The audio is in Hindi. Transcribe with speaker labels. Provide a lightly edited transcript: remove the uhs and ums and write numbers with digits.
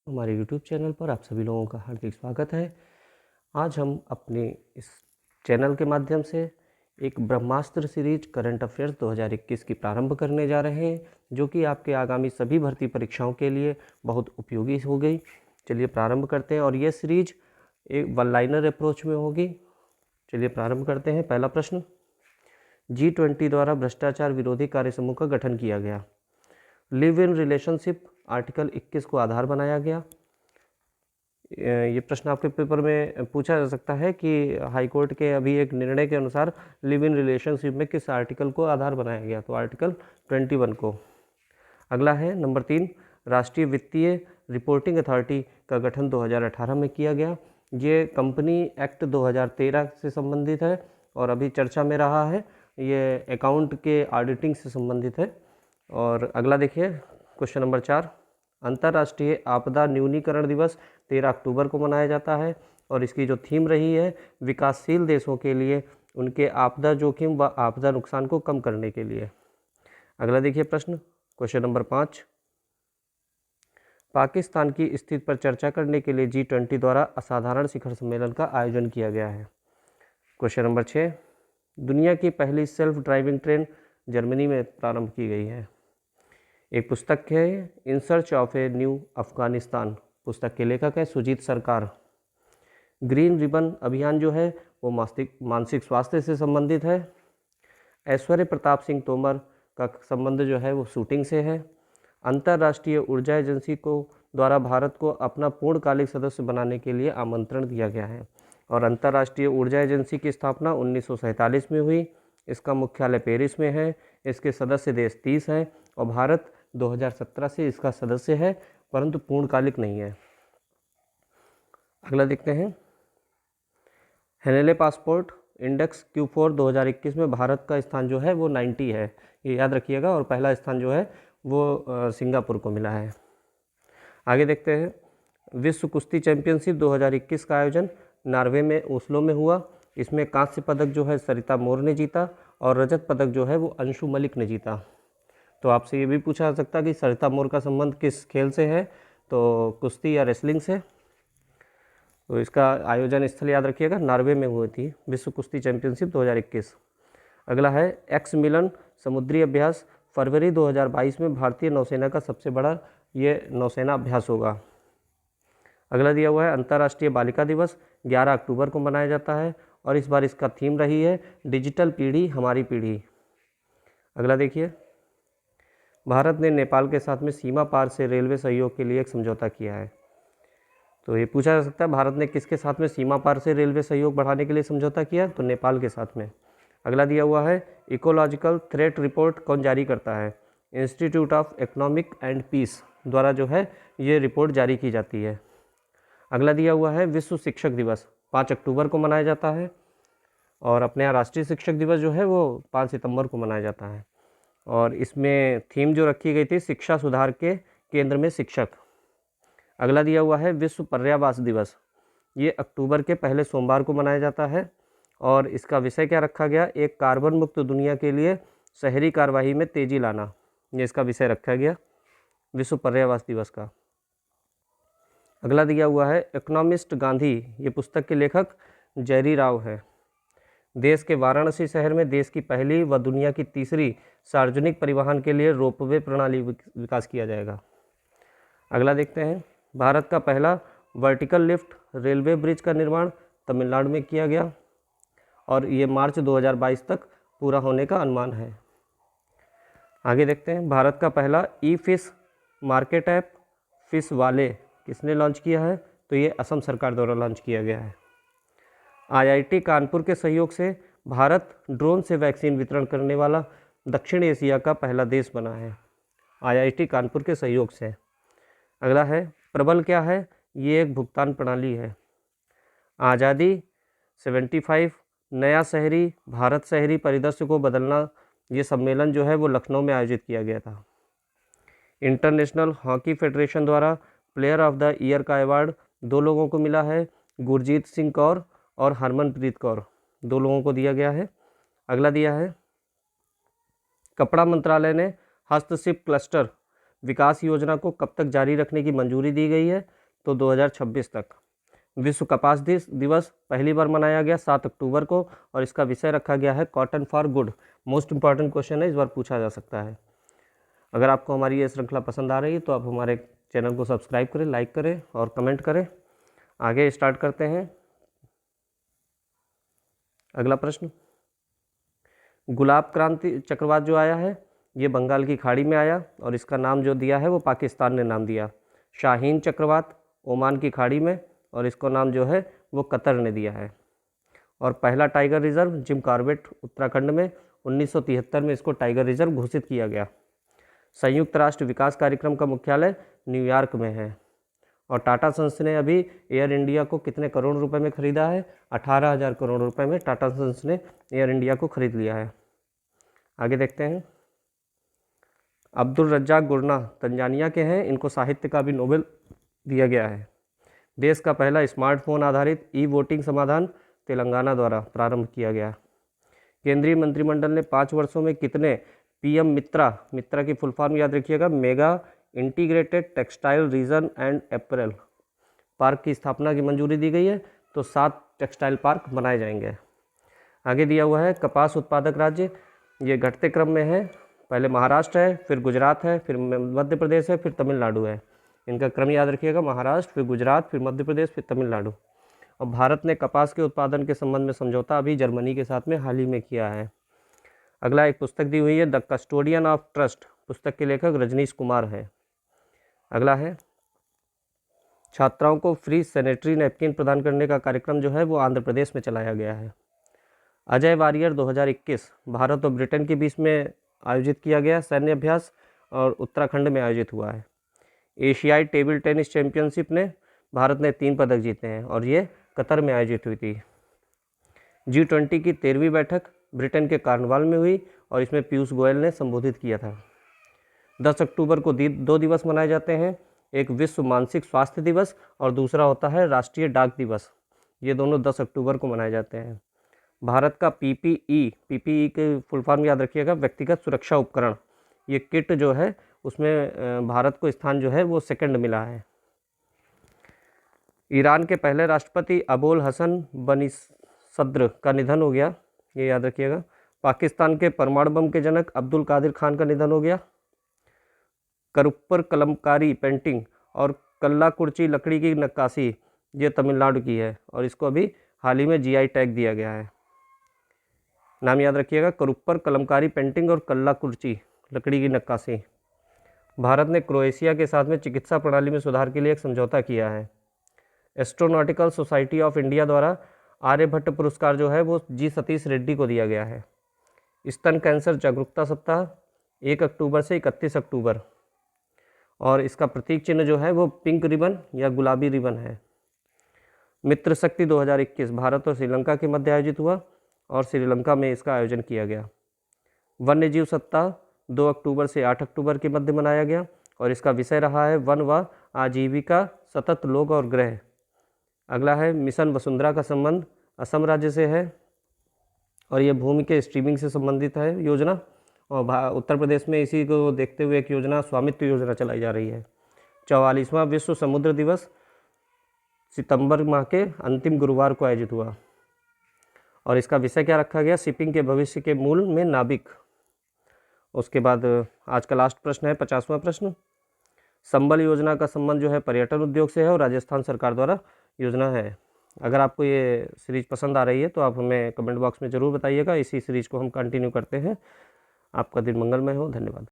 Speaker 1: हमारे यूट्यूब चैनल पर आप सभी लोगों का हार्दिक स्वागत है। आज हम अपने इस चैनल के माध्यम से एक ब्रह्मास्त्र सीरीज करंट अफेयर्स 2021 की प्रारंभ करने जा रहे हैं, जो कि आपके आगामी सभी भर्ती परीक्षाओं के लिए बहुत उपयोगी हो गई। चलिए प्रारंभ करते हैं और ये सीरीज एक वन लाइनर अप्रोच में होगी। चलिए प्रारंभ करते हैं। पहला प्रश्न, G20 द्वारा भ्रष्टाचार विरोधी कार्य समूह का गठन किया गया। लिव इन रिलेशनशिप आर्टिकल 21 को आधार बनाया गया। ये प्रश्न आपके पेपर में पूछा जा सकता है कि हाई कोर्ट के अभी एक निर्णय के अनुसार लिव इन रिलेशनशिप में किस आर्टिकल को आधार बनाया गया, तो आर्टिकल 21 को। अगला है नंबर 3, राष्ट्रीय वित्तीय रिपोर्टिंग अथॉरिटी का गठन 2018 में किया गया। ये कंपनी एक्ट 2013 से संबंधित है और अभी चर्चा में रहा है। ये अकाउंट के ऑडिटिंग से संबंधित है। और अगला देखिए क्वेश्चन नंबर 4, अंतर्राष्ट्रीय आपदा न्यूनीकरण दिवस 13 अक्टूबर को मनाया जाता है और इसकी जो थीम रही है विकासशील देशों के लिए उनके आपदा जोखिम व आपदा नुकसान को कम करने के लिए। अगला देखिए प्रश्न, क्वेश्चन नंबर 5, पाकिस्तान की स्थिति पर चर्चा करने के लिए G20 द्वारा असाधारण शिखर सम्मेलन का आयोजन किया गया है। क्वेश्चन नंबर 6, दुनिया की पहली सेल्फ ड्राइविंग ट्रेन जर्मनी में प्रारंभ की गई है। एक पुस्तक है in search of a new Afghanistan, पुस्तक के लेखक है सुजीत सरकार। ग्रीन रिबन अभियान जो है वो मानसिक स्वास्थ्य से संबंधित है। ऐश्वर्य प्रताप सिंह तोमर का संबंध जो है वो शूटिंग से है। अंतर्राष्ट्रीय ऊर्जा एजेंसी को द्वारा भारत को अपना पूर्णकालिक सदस्य बनाने के लिए आमंत्रण दिया गया है और अंतर्राष्ट्रीय ऊर्जा एजेंसी की स्थापना 1947 में हुई। इसका मुख्यालय पेरिस में है। इसके सदस्य देश 30 हैं और भारत 2017 से इसका सदस्य है, परंतु पूर्णकालिक नहीं है। अगला देखते हैं, हेनेले पासपोर्ट इंडेक्स Q4 2021 में भारत का स्थान जो है वो 90 है, ये याद रखिएगा। और पहला स्थान जो है वो सिंगापुर को मिला है। आगे देखते हैं, विश्व कुश्ती चैंपियनशिप 2021 का आयोजन नॉर्वे में ओस्लो में हुआ। इसमें कांस्य पदक जो है सरिता मोर ने जीता और रजत पदक जो है वो अंशु मलिक ने जीता। तो आपसे ये भी पूछा जा सकता है कि सरिता मोर का संबंध किस खेल से है, तो कुश्ती या रेसलिंग से। तो इसका आयोजन स्थल याद रखिएगा, नॉर्वे में हुई थी विश्व कुश्ती चैंपियनशिप 2021। अगला है एक्स मिलन समुद्री अभ्यास, फरवरी 2022 में भारतीय नौसेना का सबसे बड़ा ये नौसेना अभ्यास होगा। अगला दिया हुआ है अंतर्राष्ट्रीय बालिका दिवस 11 अक्टूबर को मनाया जाता है और इस बार इसका थीम रही है डिजिटल पीढ़ी हमारी पीढ़ी। अगला देखिए, भारत ने नेपाल के साथ में सीमा पार से रेलवे सहयोग के लिए एक समझौता किया है। तो ये पूछा जा सकता है भारत ने किसके साथ में सीमा पार से रेलवे सहयोग बढ़ाने के लिए समझौता किया, तो नेपाल के साथ में। अगला दिया हुआ है इकोलॉजिकल थ्रेट रिपोर्ट कौन जारी करता है, institute of economic and peace द्वारा जो है ये रिपोर्ट जारी की जाती है। अगला दिया हुआ है विश्व शिक्षक दिवस 5 अक्टूबर को मनाया जाता है और अपने यहाँ राष्ट्रीय शिक्षक दिवस जो है वो 5 सितंबर को मनाया जाता है और इसमें थीम जो रखी गई थी शिक्षा सुधार के केंद्र में शिक्षक। अगला दिया हुआ है विश्व पर्यावरण दिवस, ये अक्टूबर के पहले सोमवार को मनाया जाता है और इसका विषय क्या रखा गया, एक कार्बन मुक्त दुनिया के लिए शहरी कार्यवाही में तेजी लाना, ये इसका विषय रखा गया विश्व पर्यावरण दिवस का। अगला दिया हुआ है इकोनॉमिस्ट गांधी, ये पुस्तक के लेखक जेरी राव है। देश के वाराणसी शहर में देश की पहली व दुनिया की तीसरी सार्वजनिक परिवहन के लिए रोपवे प्रणाली विकास किया जाएगा। अगला देखते हैं, भारत का पहला वर्टिकल लिफ्ट रेलवे ब्रिज का निर्माण तमिलनाडु में किया गया और ये मार्च 2022 तक पूरा होने का अनुमान है। आगे देखते हैं, भारत का पहला ई फिश मार्केट ऐप फिश वाले किसने लॉन्च किया है, तो ये असम सरकार द्वारा लॉन्च किया गया है। IIT कानपुर के सहयोग से भारत ड्रोन से वैक्सीन वितरण करने वाला दक्षिण एशिया का पहला देश बना है, IIT कानपुर के सहयोग से। अगला है प्रबल क्या है, ये एक भुगतान प्रणाली है। आज़ादी 75 नया शहरी भारत शहरी परिदृश्य को बदलना, ये सम्मेलन जो है वो लखनऊ में आयोजित किया गया था। इंटरनेशनल हॉकी फेडरेशन द्वारा प्लेयर ऑफ द ईयर का अवार्ड 2 लोगों को मिला है, गुरजीत सिंह कौर और हरमनप्रीत कौर, 2 लोगों को दिया गया है। अगला दिया है कपड़ा मंत्रालय ने हस्तशिल्प क्लस्टर विकास योजना को कब तक जारी रखने की मंजूरी दी गई है? तो 2026 तक। विश्व कपास दिवस पहली बार मनाया गया 7 अक्टूबर को और इसका विषय रखा गया है cotton for good. Most important question है, इस बार पूछा जा सकता है। अगर आपको हमारी ये श्रृंखला पसंद आ रही है तो आप हमारे चैनल को सब्सक्राइब करें, लाइक करें और कमेंट करें। आगे स्टार्ट करते हैं। अगला प्रश्न, गुलाब क्रांति चक्रवात जो आया है ये बंगाल की खाड़ी में आया और इसका नाम जो दिया है वो पाकिस्तान ने नाम दिया। शाहीन चक्रवात ओमान की खाड़ी में और इसको नाम जो है वो कतर ने दिया है। और पहला tiger reserve Jim Corbett Uttarakhand में 1973 में इसको टाइगर रिजर्व घोषित किया गया। संयुक्त राष्ट्र विकास कार्यक्रम का मुख्यालय न्यूयॉर्क में है। और टाटा सन्स ने अभी एयर इंडिया को कितने करोड़ रुपए में ख़रीदा है? 18,000 करोड़ रुपए में टाटा सन्स ने एयर इंडिया को ख़रीद लिया है। आगे देखते हैं। अब्दुल रज्जाक गुरना तंजानिया के हैं, इनको साहित्य का भी नोबेल दिया गया है। देश का पहला स्मार्टफोन आधारित ई वोटिंग समाधान तेलंगाना द्वारा प्रारंभ किया गया। केंद्रीय मंत्रिमंडल ने 5 वर्षों में कितने पीएम मित्रा की फुल फॉर्म याद रखिएगा, mega integrated textile reason and apparel park की स्थापना की मंजूरी दी गई है। तो 7 टेक्सटाइल पार्क बनाए जाएंगे। आगे दिया हुआ है कपास उत्पादक राज्य, ये घटते क्रम में है। पहले महाराष्ट्र है, फिर गुजरात है, फिर मध्य प्रदेश है, फिर तमिलनाडु है। इनका क्रम याद रखिएगा, महाराष्ट्र, फिर गुजरात, फिर मध्य प्रदेश, फिर तमिलनाडु। और भारत ने कपास के उत्पादन के संबंध में समझौता अभी जर्मनी के साथ में हाल ही में किया है। अगला एक पुस्तक दी हुई है द कस्टोडियन ऑफ ट्रस्ट, पुस्तक के लेखक रजनीश कुमार है। अगला है छात्राओं को फ्री सैनिटरी नैपकिन प्रदान करने का कार्यक्रम जो है वो आंध्र प्रदेश में चलाया गया है। अजय वारियर 2021 भारत और ब्रिटेन के बीच में आयोजित किया गया सैन्य अभ्यास और उत्तराखंड में आयोजित हुआ है। एशियाई टेबल टेनिस चैंपियनशिप ने भारत ने 3 पदक जीते हैं और ये कतर में आयोजित हुई थी। G20 की 13वीं बैठक ब्रिटेन के कार्नवाल में हुई और इसमें पीयूष गोयल ने संबोधित किया था। 10 अक्टूबर को 2 दिवस मनाए जाते हैं, एक विश्व मानसिक स्वास्थ्य दिवस और दूसरा होता है राष्ट्रीय डाक दिवस। ये दोनों 10 अक्टूबर को मनाए जाते हैं। भारत का पीपीई के फुल फॉर्म याद रखिएगा, व्यक्तिगत सुरक्षा उपकरण, ये किट जो है उसमें भारत को स्थान जो है वो 2nd मिला है। ईरान के पहले राष्ट्रपति अबोल हसन बनी सद्र का निधन हो गया, ये याद रखिएगा। पाकिस्तान के परमाणु बम के जनक अब्दुल कादिर खान का निधन हो गया। करुप्पर कलमकारी पेंटिंग और कल्लाकुर्ची लकड़ी की नक्काशी ये तमिलनाडु की है और इसको अभी हाल ही में जीआई टैग दिया गया है। नाम याद रखिएगा, करुप्पर कलमकारी पेंटिंग और कल्लाकुर्ची लकड़ी की नक्काशी। भारत ने क्रोएशिया के साथ में चिकित्सा प्रणाली में सुधार के लिए एक समझौता किया है। एस्ट्रोनॉटिकल सोसाइटी ऑफ इंडिया द्वारा आर्यभट्ट पुरस्कार जो है वो जी सतीश रेड्डी को दिया गया है। स्तन कैंसर जागरूकता सप्ताह 1 अक्टूबर से 31 अक्टूबर और इसका प्रतीक चिन्ह जो है वो पिंक रिबन या गुलाबी रिबन है। मित्र शक्ति 2021 भारत और श्रीलंका के मध्य आयोजित हुआ और श्रीलंका में इसका आयोजन किया गया। वन्य जीव सप्ताह 2 अक्टूबर से 8 अक्टूबर के मध्य मनाया गया और इसका विषय रहा है वन व आजीविका, सतत लोक और ग्रह। अगला है मिशन वसुंधरा का संबंध असम राज्य से है और ये भूमि के स्ट्रीमिंग से संबंधित है योजना। और उत्तर प्रदेश में इसी को देखते हुए एक योजना स्वामित्व योजना चलाई जा रही है। 44वां विश्व समुद्र दिवस सितंबर माह के अंतिम गुरुवार को आयोजित हुआ और इसका विषय क्या रखा गया? शिपिंग के भविष्य के मूल में नाविक। उसके बाद आज का लास्ट प्रश्न है 50वां प्रश्न। संबल योजना का संबंध जो है पर्यटन उद्योग से है और राजस्थान सरकार द्वारा योजना है। अगर आपको ये सीरीज़ पसंद आ रही है तो आप हमें कमेंट बॉक्स में ज़रूर बताइएगा। इसी सीरीज़ को हम कंटिन्यू करते हैं। आपका दिन मंगलमय हो। धन्यवाद।